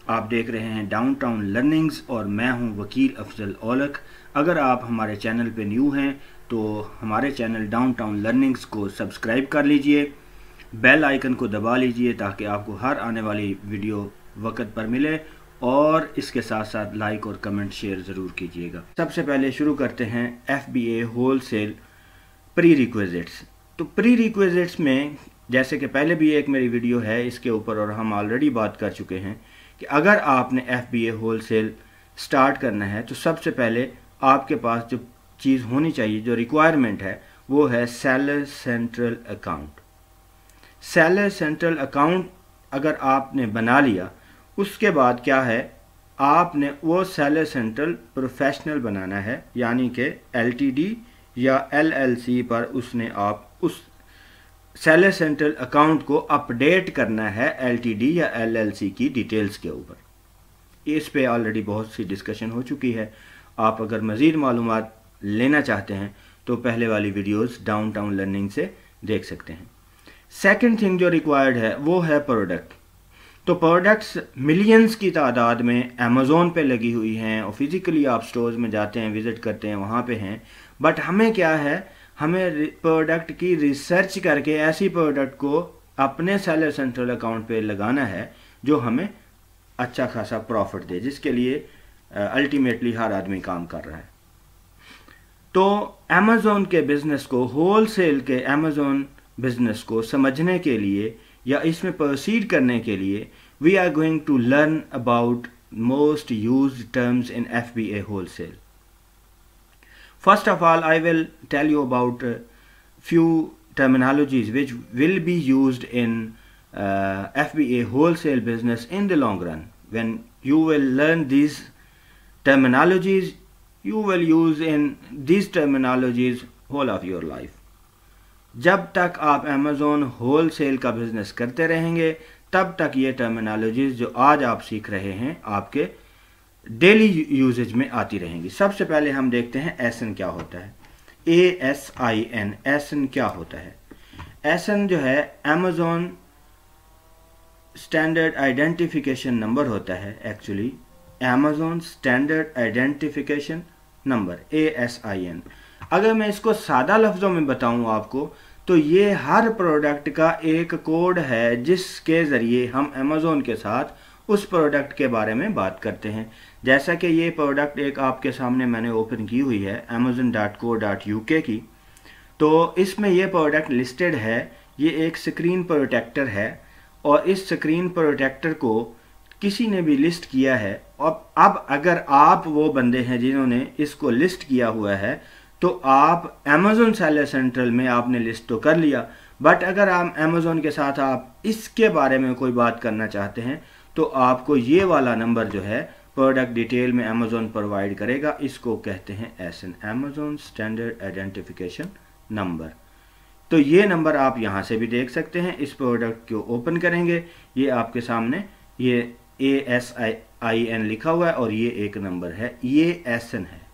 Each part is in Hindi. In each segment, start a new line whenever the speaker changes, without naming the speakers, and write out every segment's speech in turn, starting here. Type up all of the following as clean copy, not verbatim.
आप देख रहे हैं डाउनटाउन लर्निंग्स और मैं हूं वकील अफजल औलख। अगर आप हमारे चैनल पे न्यू हैं तो हमारे चैनल डाउनटाउन लर्निंग्स को सब्सक्राइब कर लीजिए, बेल आइकन को दबा लीजिए ताकि आपको हर आने वाली वीडियो वक्त पर मिले और इसके साथ साथ लाइक और कमेंट शेयर ज़रूर कीजिएगा। सबसे पहले शुरू करते हैं FBA होलसेल प्री रिक्विजिट्स। तो प्री रिक्विजिट्स में जैसे कि पहले भी एक मेरी वीडियो है इसके ऊपर और हम ऑलरेडी बात कर चुके हैं कि अगर आपने FBA होलसेल स्टार्ट करना है तो सबसे पहले आपके पास जो चीज़ होनी चाहिए, जो रिक्वायरमेंट है, वो है seller central account. Seller central account अगर आपने बना लिया, उसके बाद क्या है, आपने वो सेलर सेंट्रल प्रोफेशनल बनाना है, यानी कि LTD या LLC पर उसने आप उस सेलर सेंट्रल अकाउंट को अपडेट करना है LTD या LLC की डिटेल्स के ऊपर। इस पे ऑलरेडी बहुत सी डिस्कशन हो चुकी है। आप अगर मज़ीद मालूमात लेना चाहते हैं तो पहले वाली वीडियोस डाउनटाउन लर्निंग से देख सकते हैं। सेकंड थिंग जो रिक्वायर्ड है वो है प्रोडक्ट। तो प्रोडक्ट्स मिलियंस की तादाद में अमेज़ोन पे लगी हुई हैं और फिज़िकली आप स्टोर्स में जाते हैं, विज़िट करते हैं, वहाँ पे हैं। बट हमें क्या है, हमें प्रोडक्ट की रिसर्च करके ऐसी प्रोडक्ट को अपने सेलर सेंट्रल अकाउंट पे लगाना है जो हमें अच्छा खासा प्रॉफिट दे, जिसके लिए अल्टीमेटली हर आदमी काम कर रहा है। तो अमेज़ोन के बिज़नेस को, होलसेल के अमेज़ोन बिज़नेस को समझने के लिए या इसमें प्रोसीड करने के लिए we are going to learn about most used terms in FBA wholesale. First of all, I will tell you about few terminologies which will be used in FBA wholesale business in the long run. When you will learn these terminologies, you will use in these terminologies whole of your life. जब तक आप Amazon wholesale का बिजनेस करते रहेंगे तब तक ये टर्मिनोलॉजीज जो आज आप सीख रहे हैं आपके डेली यूजेज में आती रहेंगी। सबसे पहले हम देखते हैं ASIN क्या होता है। ASIN, ASIN क्या होता है? ASIN जो है Amazon स्टैंडर्ड आइडेंटिफिकेशन नंबर होता है। Actually Amazon standard identification number ASIN। अगर मैं इसको सादा लफ्ज़ों में बताऊं आपको तो ये हर प्रोडक्ट का एक कोड है जिसके ज़रिए हम Amazon के साथ उस प्रोडक्ट के बारे में बात करते हैं। जैसा कि ये प्रोडक्ट एक आपके सामने मैंने ओपन की हुई है amazon.co.uk की, तो इसमें ये प्रोडक्ट लिस्टेड है। ये एक स्क्रीन प्रोटेक्टर है और इस स्क्रीन प्रोटेक्टर को किसी ने भी लिस्ट किया है। और अब अगर आप वो बंदे हैं जिन्होंने इसको लिस्ट किया हुआ है तो आप Amazon सेलर सेंट्रल में आपने लिस्ट तो कर लिया, बट अगर आप Amazon के साथ आप इसके बारे में कोई बात करना चाहते हैं तो आपको ये वाला नंबर जो है प्रोडक्ट डिटेल में Amazon प्रोवाइड करेगा। इसको कहते हैं ASIN, Amazon standard identification number. तो ये नंबर आप यहाँ से भी देख सकते हैं। इस प्रोडक्ट को ओपन करेंगे, ये आपके सामने ये ASIN लिखा हुआ है और ये एक नंबर है, ये ASIN है।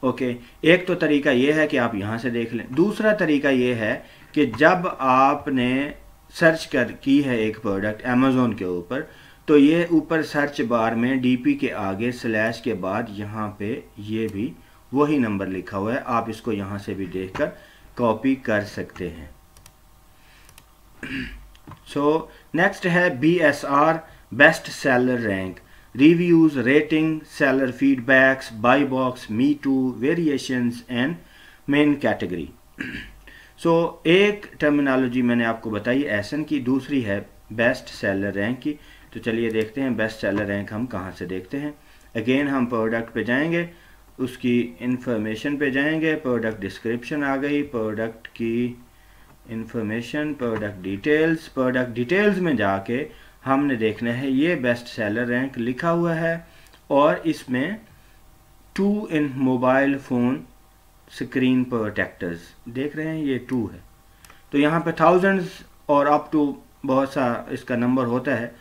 ओके, एक तो तरीका ये है कि आप यहाँ से देख लें। दूसरा तरीका ये है कि जब आपने सर्च की है एक प्रोडक्ट Amazon के ऊपर, तो ये ऊपर सर्च बार में DP के आगे स्लैश के बाद यहाँ पे ये भी वही नंबर लिखा हुआ है। आप इसको यहाँ से भी देखकर कॉपी कर सकते हैं। सो नेक्स्ट है BSR, best seller rank, reviews, rating, seller feedbacks, buy box, me too, variations and main category. So एक टर्मिनोलॉजी मैंने आपको बताई ASIN की, दूसरी है बेस्ट सेलर रैंक की। तो चलिए देखते हैं बेस्ट सेलर रैंक हम कहाँ से देखते हैं। अगेन हम प्रोडक्ट पे जाएंगे, उसकी इंफॉर्मेशन पे जाएंगे, प्रोडक्ट डिस्क्रिप्शन आ गई, प्रोडक्ट की information, product details. Product details में जाके हमने देखना है ये बेस्ट सेलर रैंक लिखा हुआ है और इसमें 2 इन मोबाइल फ़ोन स्क्रीन प्रोटेक्टर्स देख रहे हैं, ये 2 है। तो यहाँ पे थाउजेंड्स और अप टू बहुत सा इसका नंबर होता है।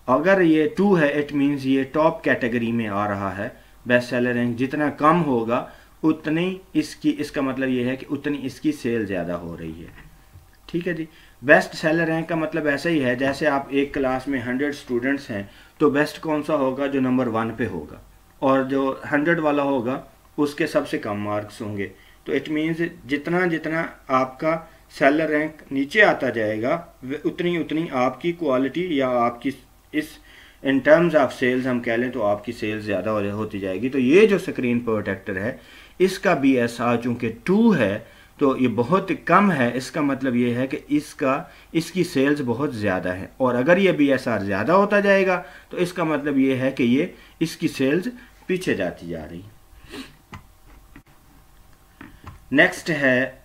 अगर ये 2 है इट मीन्स ये टॉप कैटेगरी में आ रहा है। बेस्ट सेलर रैंक जितना कम होगा उतनी इसका मतलब ये है कि उतनी इसकी सेल ज़्यादा हो रही है। ठीक है जी। बेस्ट सेलर रैंक का मतलब ऐसा ही है जैसे आप एक क्लास में 100 स्टूडेंट्स हैं तो बेस्ट कौन सा होगा? जो नंबर 1 पे होगा, और जो 100 वाला होगा उसके सबसे कम मार्क्स होंगे। तो इट मीन्स जितना जितना आपका सेलर रैंक नीचे आता जाएगा उतनी उतनी आपकी क्वालिटी या आपकी इस इन टर्म्स ऑफ सेल्स हम कह लें तो आपकी सेल्स ज़्यादा होती जाएगी। तो ये जो स्क्रीन प्रोटेक्टर है इसका BSR चूँकि 2 है तो ये बहुत कम है। इसका मतलब ये है कि इसकी सेल्स बहुत ज़्यादा है, और अगर ये BSR ज़्यादा होता जाएगा तो इसका मतलब ये है कि ये इसकी सेल्स पीछे जाती जा रही। नेक्स्ट है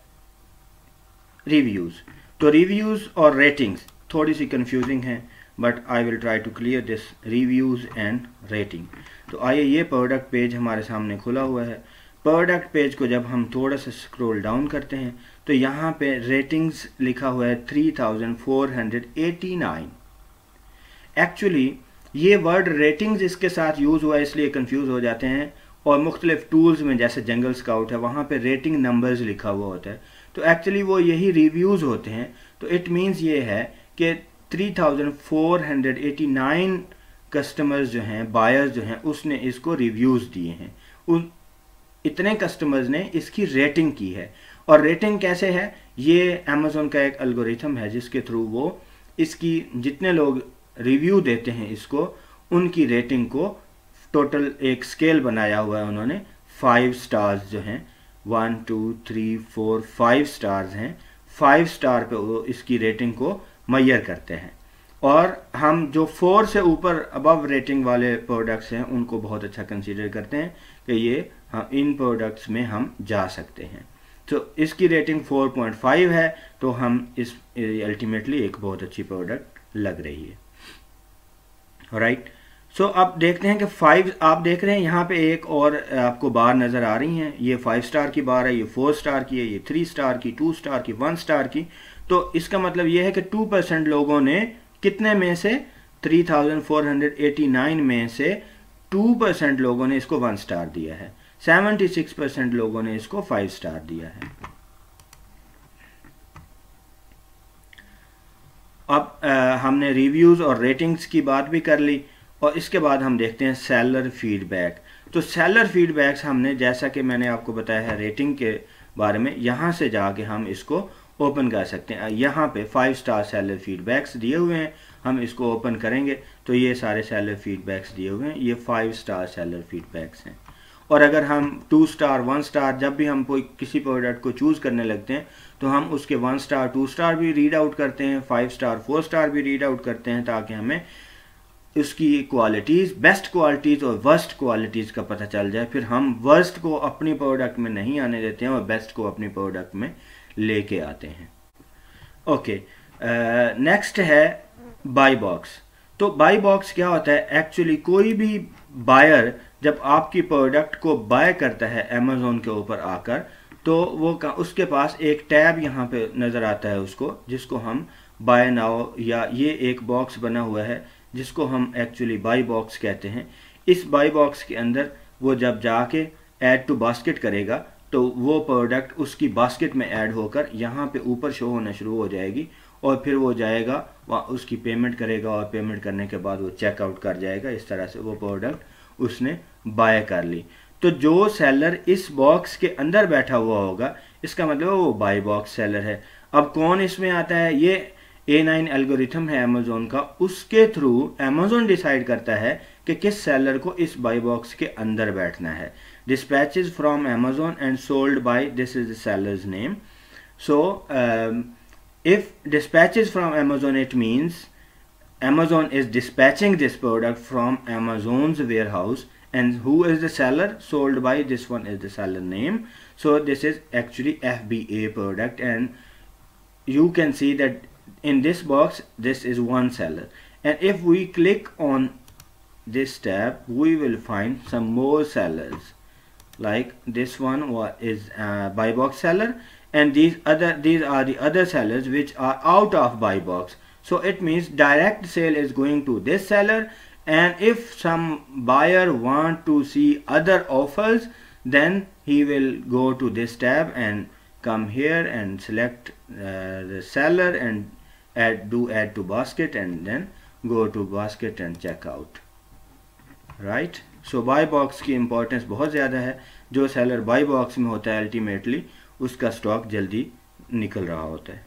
रिव्यूज़। तो रिव्यूज़ और रेटिंग्स थोड़ी सी कंफ्यूजिंग हैं, but I will try to clear this reviews and rating. तो आइए, ये प्रोडक्ट पेज हमारे सामने खुला हुआ है। प्रोडक्ट पेज को जब हम थोड़ा सा स्क्रॉल डाउन करते हैं तो यहाँ पे रेटिंग्स लिखा हुआ है 3489। एक्चुअली ये वर्ड रेटिंग्स इसके साथ यूज़ हुआ है इसलिए कंफ्यूज हो जाते हैं, और मुख्तलिफ टूल्स में जैसे जंगल स्काउट है वहाँ पे रेटिंग नंबर्स लिखा हुआ होता है, तो एक्चुअली वो यही रिव्यूज़ होते हैं। तो इट मीन्स ये है कि 3489 कस्टमर्स जो हैं, बायर्स जो हैं, उसने इसको रिव्यूज़ दिए हैं। उन इतने कस्टमर्स ने इसकी रेटिंग की है। और रेटिंग कैसे है? ये अमेज़ॉन का एक एल्गोरिथम है जिसके थ्रू वो इसकी जितने लोग रिव्यू देते हैं इसको, उनकी रेटिंग को टोटल एक स्केल बनाया हुआ है उन्होंने। 5 स्टार्स जो हैं, 1 2 3 4 5 स्टार्स हैं, 5 स्टार पे वो इसकी रेटिंग को मैयर करते हैं। और हम जो 4 से ऊपर अबव रेटिंग वाले प्रोडक्ट्स हैं उनको बहुत अच्छा कंसीडर करते हैं कि ये हम इन प्रोडक्ट्स में हम जा सकते हैं। तो इसकी रेटिंग 4.5 है, तो हम इस अल्टीमेटली एक बहुत अच्छी प्रोडक्ट लग रही है। राइट, सो अब देखते हैं कि 5 आप देख रहे हैं यहाँ पे एक और आपको बार नज़र आ रही हैं। ये 5 स्टार की बार है, ये 4 स्टार की है, ये 3 स्टार की, 2 स्टार की, 1 स्टार की। तो इसका मतलब ये है कि 2% लोगों ने कितने में से 3489 में से 2% लोगों ने इसको 1 स्टार दिया है, 76% लोगों ने इसको 5 स्टार दिया है। अब हमने रिव्यूज़ और रेटिंग्स की बात भी कर ली, और इसके बाद हम देखते हैं सेलर फीडबैक। तो सेलर फीडबैक्स हमने, जैसा कि मैंने आपको बताया है रेटिंग के बारे में, यहाँ से जाके हम इसको ओपन कर सकते हैं। यहाँ पे 5 स्टार सेलर फीडबैक्स दिए हुए हैं, हम इसको ओपन करेंगे तो ये सारे सेलर फीडबैक्स दिए हुए हैं। ये 5 स्टार सेलर फीडबैक्स हैं। और अगर हम 2 स्टार 1 स्टार जब भी हम कोई किसी प्रोडक्ट को चूज़ करने लगते हैं तो हम उसके 1 स्टार 2 स्टार भी रीड आउट करते हैं, 5 स्टार 4 स्टार भी रीड आउट करते हैं, ताकि हमें उसकी क्वालिटीज़, बेस्ट क्वालिटीज़ और वर्स्ट क्वालिटीज़ का पता चल जाए। फिर हम वर्स्ट को अपनी प्रोडक्ट में नहीं आने देते हैं और बेस्ट को अपनी प्रोडक्ट में लेके आते हैं। ओके, नेक्स्ट है बाई बॉक्स। तो बाई बॉक्स क्या होता है? एक्चुअली कोई भी बायर जब आपकी प्रोडक्ट को बाय करता है अमेज़ॉन के ऊपर आकर, तो वो उसके पास एक टैब यहाँ पे नज़र आता है उसको, जिसको हम बाय नाउ, या ये एक बॉक्स बना हुआ है जिसको हम एक्चुअली बाई बॉक्स कहते हैं। इस बाई बॉक्स के अंदर वो जब जाके ऐड टू बास्केट करेगा तो वो प्रोडक्ट उसकी बास्केट में ऐड होकर यहाँ पे ऊपर शो होना शुरू हो जाएगी, और फिर वो जाएगा वहाँ उसकी पेमेंट करेगा, और पेमेंट करने के बाद वो चेकआउट कर जाएगा। इस तरह से वो प्रोडक्ट उसने बाय कर ली। तो जो सेलर इस बॉक्स के अंदर बैठा हुआ होगा, इसका मतलब वो बाई बॉक्स सेलर है। अब कौन इसमें आता है? ये A9 एल्गोरिथम है अमेज़ॉन का, उसके थ्रू अमेज़ॉन डिसाइड करता है कि किस सेलर को इस बाई बॉक्स के अंदर बैठना है। Dispatches from Amazon and sold by, this is the seller's name. So if dispatches from Amazon, it means Amazon is dispatching this product from Amazon's warehouse, and who is the seller? Sold by, this one is the seller name. So this is actually FBA product, and you can see that in this box this is one seller, and if we click on this tab we will find some more sellers. Like this one is buy box seller, and these are the other sellers which are out of buy box. So it means direct sale is going to this seller, and if some buyer want to see other offers, then he will go to this tab and come here and select the seller and add to basket, and then go to basket and check out. Right. So buy box की इम्पोर्टेंस बहुत ज़्यादा है। जो सेलर बाय बॉक्स में होता है अल्टीमेटली उसका स्टॉक जल्दी निकल रहा होता है।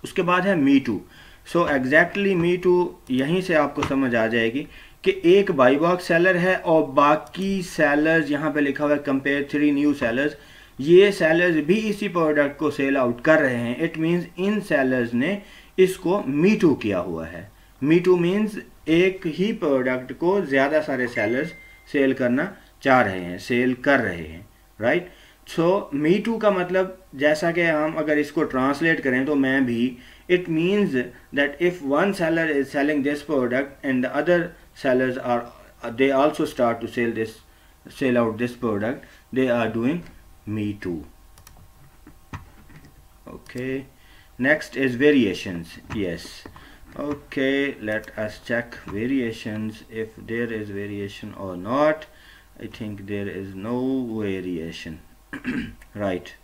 उसके बाद है me too. So exactly me too यहीं से आपको समझ आ जाएगी कि एक बाई बॉक्स सेलर है और बाकी सेलर्स, यहाँ पे लिखा हुआ है कंपेयर 3 न्यू सेलर्स, ये सेलर्स भी इसी प्रोडक्ट को सेल आउट कर रहे हैं। इट मीन्स इन सेलर्स ने इसको मी टू किया हुआ है। मी टू मीन्स एक ही प्रोडक्ट को ज़्यादा सारे सेलर्स सेल करना चाह रहे हैं, सेल कर रहे हैं, राइट। सो मी टू का मतलब जैसा कि हम अगर इसको ट्रांसलेट करें तो मैं भी, it means that if one seller is selling this product and the other sellers are they also start to sell out this product, they are doing me too. Okay, next is variations. Yes, okay, let us check variations, if there is variation or not. I think there is no variation. Right.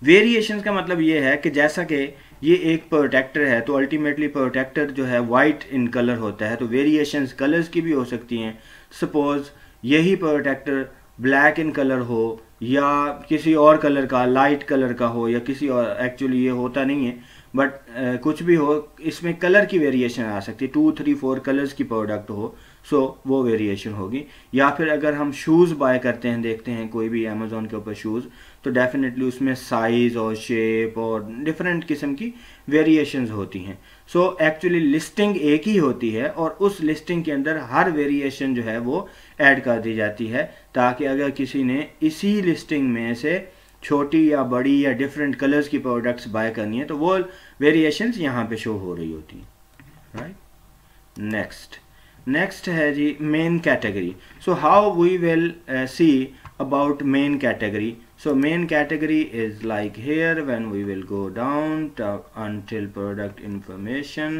Variations का मतलब ये है कि जैसा कि ये एक प्रोटेक्टर है तो अल्टीमेटली प्रोटेक्टर जो है वाइट इन कलर होता है, तो वेरिएशंस कलर्स की भी हो सकती हैं। सपोज यही प्रोटेक्टर ब्लैक इन कलर हो या किसी और कलर का, लाइट कलर का हो या किसी और, एक्चुअली ये होता नहीं है बट कुछ भी हो, इसमें कलर की वेरिएशन आ सकती है। 2, 3, 4 कलर्स की प्रोडक्ट हो, सो वो वेरिएशन होगी। या फिर अगर हम शूज़ बाय करते हैं, देखते हैं कोई भी अमेज़ॉन के ऊपर शूज़, तो डेफिनेटली उसमें साइज़ और शेप और डिफरेंट किस्म की वेरिएशंस होती हैं। सो एक्चुअली लिस्टिंग एक ही होती है और उस लिस्टिंग के अंदर हर वेरिएशन जो है वो ऐड कर दी जाती है, ताकि अगर किसी ने इसी लिस्टिंग में से छोटी या बड़ी या डिफरेंट कलर्स की प्रोडक्ट्स बाय करनी है तो वो वेरिएशंस यहाँ पे शो हो रही होती हैं, राइट। नेक्स्ट है जी main category. So how we will see about main category. So main category is like here when we will go down until product information.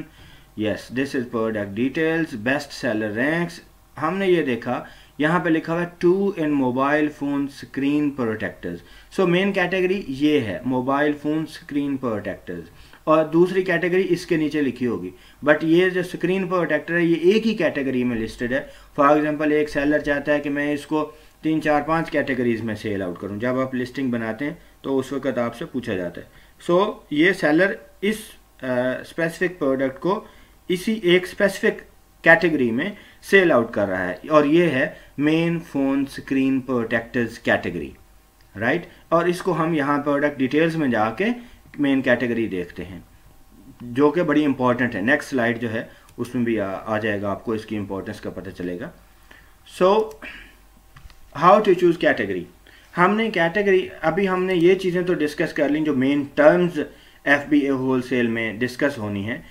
Yes, this is product details, best seller ranks. हमने ये देखा यहाँ पे लिखा हुआ है 2 in mobile phone screen protectors. So main category ये है मोबाइल फोन स्क्रीन प्रोटेक्टर्स, और दूसरी कैटेगरी इसके नीचे लिखी होगी, बट ये जो स्क्रीन प्रोटेक्टर है ये एक ही कैटेगरी में लिस्टेड है। फॉर एग्जांपल एक सेलर चाहता है कि मैं इसको 3, 4, 5 कैटेगरीज में सेल आउट करूं। जब आप लिस्टिंग बनाते हैं तो उस वक्त आपसे पूछा जाता है। सो ये सेलर इस स्पेसिफिक प्रोडक्ट को इसी एक स्पेसिफिक कैटेगरी में सेल आउट कर रहा है, और ये है main phone screen protectors category, right. और इसको हम यहाँ प्रोडक्ट डिटेल्स में जाके मेन कैटेगरी देखते हैं, जो कि बड़ी इंपॉर्टेंट है। नेक्स्ट स्लाइड जो है उसमें भी आ जाएगा, आपको इसकी इंपॉर्टेंस का पता चलेगा। So how to choose category. हमने कैटेगरी, अभी हमने ये चीज़ें तो डिस्कस कर ली जो मेन टर्म्स FBA होलसेल में डिस्कस होनी है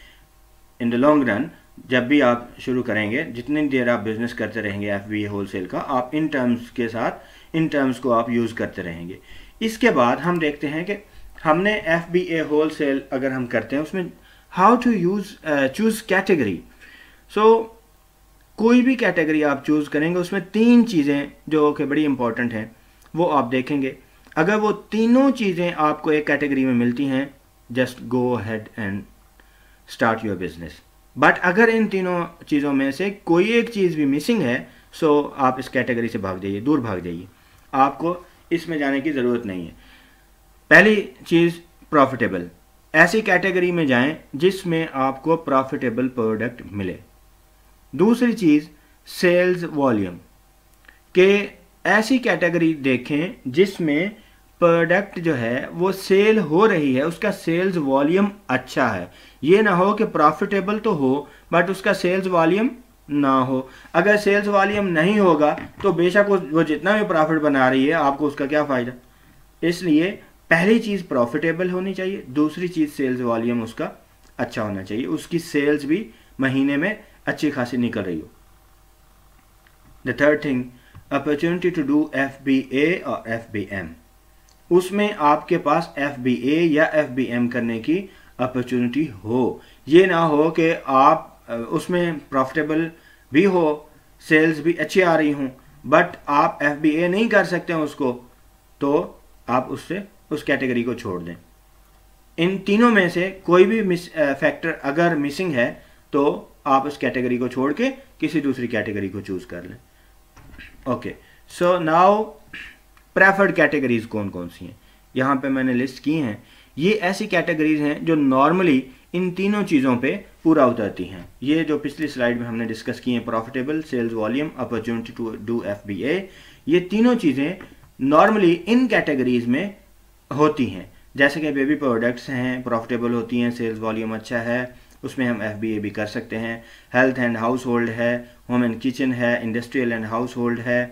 इन द लॉन्ग रन। जब भी आप शुरू करेंगे, जितनी देर आप बिजनेस करते रहेंगे FBA होलसेल का, आप इन टर्म्स के साथ इन टर्म्स को आप यूज़ करते रहेंगे। इसके बाद हम देखते हैं कि हमने FBA होलसेल अगर हम करते हैं उसमें हाउ टू चूज़ कैटेगरी। सो कोई भी कैटेगरी आप चूज़ करेंगे उसमें 3 चीज़ें जो कि बड़ी इंपॉर्टेंट हैं वो आप देखेंगे। अगर वो तीनों चीज़ें आपको एक कैटेगरी में मिलती हैं, just go ahead and start your business. But अगर इन तीनों चीज़ों में से कोई एक चीज़ भी मिसिंग है, सो आप इस कैटेगरी से भाग जाइए, दूर भाग जाइए, आपको इसमें जाने की ज़रूरत नहीं है। पहली चीज़ प्रॉफिटेबल, ऐसी कैटेगरी में जाएं जिसमें आपको प्रॉफिटेबल प्रोडक्ट मिले। दूसरी चीज़ सेल्स वॉल्यूम, के ऐसी कैटेगरी देखें जिसमें प्रोडक्ट जो है वो सेल हो रही है, उसका सेल्स वॉल्यूम अच्छा है। ये ना हो कि प्रॉफिटेबल तो हो बट उसका सेल्स वॉल्यूम ना हो। अगर सेल्स वॉल्यूम नहीं होगा तो बेशक वो जितना भी प्रॉफिट बना रही है आपको उसका क्या फ़ायदा। इसलिए पहली चीज़ प्रॉफिटेबल होनी चाहिए, दूसरी चीज़ सेल्स वॉल्यूम उसका अच्छा होना चाहिए, उसकी सेल्स भी महीने में अच्छी खासी निकल रही हो। The third thing, opportunity to do FBA और FBM, उसमें आपके पास FBA या FBM करने की अपॉर्चुनिटी हो। ये ना हो कि आप उसमें प्रॉफिटेबल भी हो, सेल्स भी अच्छी आ रही हों, बट आप FBA नहीं कर सकते हैं उसको, तो आप उससे उस कैटेगरी को छोड़ दें। इन तीनों में से कोई भी फैक्टर अगर मिसिंग है तो आप उस कैटेगरी को छोड़ के किसी दूसरी कैटेगरी को चूज कर लें। Okay, so now preferred categories कौन कौन सी हैं, यहाँ पे मैंने लिस्ट की हैं। ये ऐसी कैटेगरीज हैं जो नॉर्मली इन तीनों चीज़ों पे पूरा उतरती हैं। ये जो पिछली स्लाइड में हमने डिस्कस की हैं, profitable, sales volume, opportunity to do FBA, ये तीनों चीज़ें नॉर्मली इन कैटेगरीज में होती हैं। जैसे कि बेबी प्रोडक्ट्स हैं, प्रॉफिटेबल होती हैं, सेल्स वॉल्यूम अच्छा है, उसमें हम FBA भी कर सकते हैं। हेल्थ एंड हाउस होल्ड है, होम एंड किचन है, इंडस्ट्रियल एंड हाउस होल्ड है,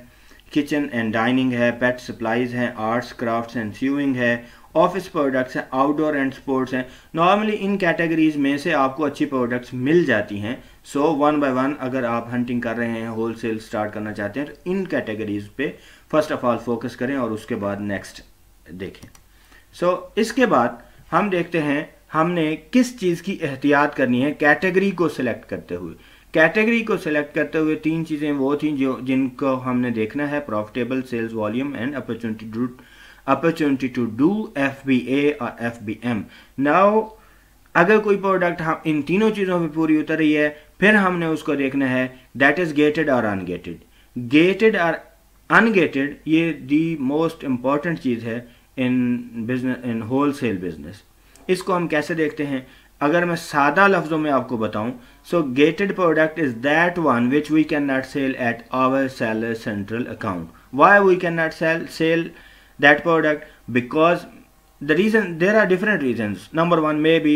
किचन एंड डाइनिंग है, पेट सप्लाईज हैं, आर्ट्स क्राफ्ट्स एंड स्यूइंग है, ऑफिस प्रोडक्ट्स हैं, आउटडोर एंड स्पोर्ट्स हैं। नॉर्मली इन कैटेगरीज में से आपको अच्छी प्रोडक्ट्स मिल जाती हैं। सो वन बाय वन अगर आप हंटिंग कर रहे हैं, होल सेल स्टार्ट करना चाहते हैं, तो इन कैटेगरीज पे फर्स्ट ऑफ ऑल फोकस करें और उसके बाद नेक्स्ट देखें। सो इसके बाद हम देखते हैं हमने किस चीज़ की एहतियात करनी है कैटेगरी को सिलेक्ट करते हुए। कैटेगरी को सिलेक्ट करते हुए तीन चीज़ें वो थी जो जिनको हमने देखना है, profitable, sales volume and opportunity to do FBA और FBM। नाउ अगर कोई प्रोडक्ट हम इन तीनों चीज़ों पे पूरी उतर रही है, फिर हमने उसको देखना है दैट इज गेटेड और अनगेटेड। गेटेड और अनगेटेड ये दी मोस्ट इम्पॉर्टेंट चीज़ है in business, in wholesale business. इसको हम कैसे देखते हैं, अगर मैं सादा लफ्ज़ों में आपको बताऊं, so gated product is that one which we can not sell at our seller central account. Why we can not sell that product? Because the reason, there are different reasons. Number one, maybe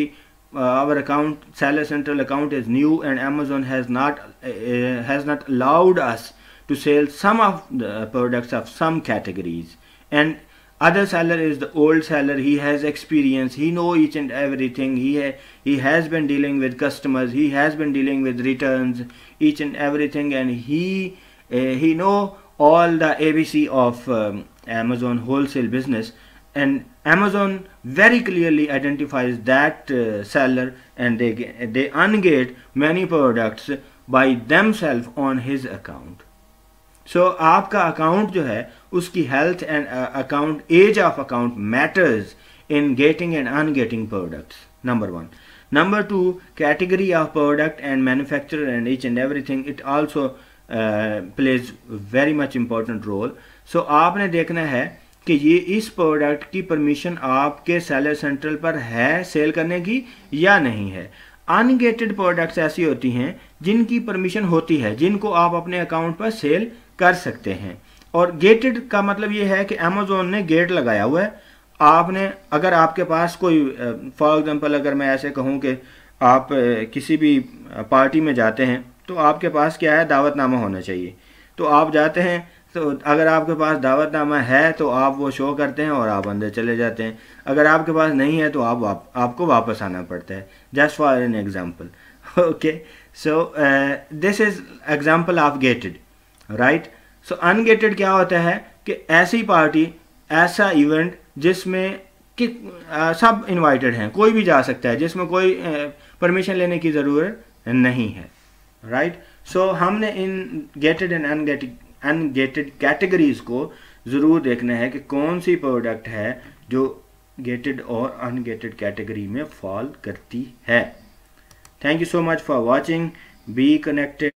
our account, seller central account is new and Amazon has not allowed us to sell some of the products of some categories, and other seller is the old seller, he has experience, he know each and everything, he has been dealing with customers, he has been dealing with returns, each and everything, and he know all the ABC of Amazon wholesale business, and Amazon very clearly identifies that seller, and they ungate many products by themselves on his account. So आपका अकाउंट जो है उसकी health and account, as of account matters in gating and ungating products, number one. Number two, category of product and manufacturer and each and everything, it also plays very much important role. So आपने देखना है कि ये इस प्रोडक्ट की परमिशन आपके सेलर सेंट्रल पर है सेल करने की या नहीं है। अनगेटेड प्रोडक्ट्स ऐसी होती हैं जिनकी परमिशन होती है, जिनको आप अपने अकाउंट पर सेल कर सकते हैं। और गेटेड का मतलब ये है कि अमेजोन ने गेट लगाया हुआ है। आपने, अगर आपके पास कोई, फॉर एग्जांपल अगर मैं ऐसे कहूँ कि आप किसी भी पार्टी में जाते हैं तो आपके पास क्या है, दावतनामा होना चाहिए। तो आप जाते हैं, तो अगर आपके पास दावतनामा है तो आप वो शो करते हैं और आप अंदर चले जाते हैं। अगर आपके पास नहीं है तो आपको वापस आना पड़ता है। Just for an example, okay. So this is example of gated, right. So ungated क्या होता है कि ऐसी पार्टी, ऐसा इवेंट जिसमें कि सब इनवाइटेड हैं, कोई भी जा सकता है, जिसमें कोई परमिशन लेने की ज़रूरत नहीं है, राइट। सो हमने इन गेटेड एंड अनगेटेड कैटेगरीज को ज़रूर देखना है कि कौन सी प्रोडक्ट है जो गेटेड और अनगेटेड कैटेगरी में फॉल करती है। Thank you so much for watching, be connected.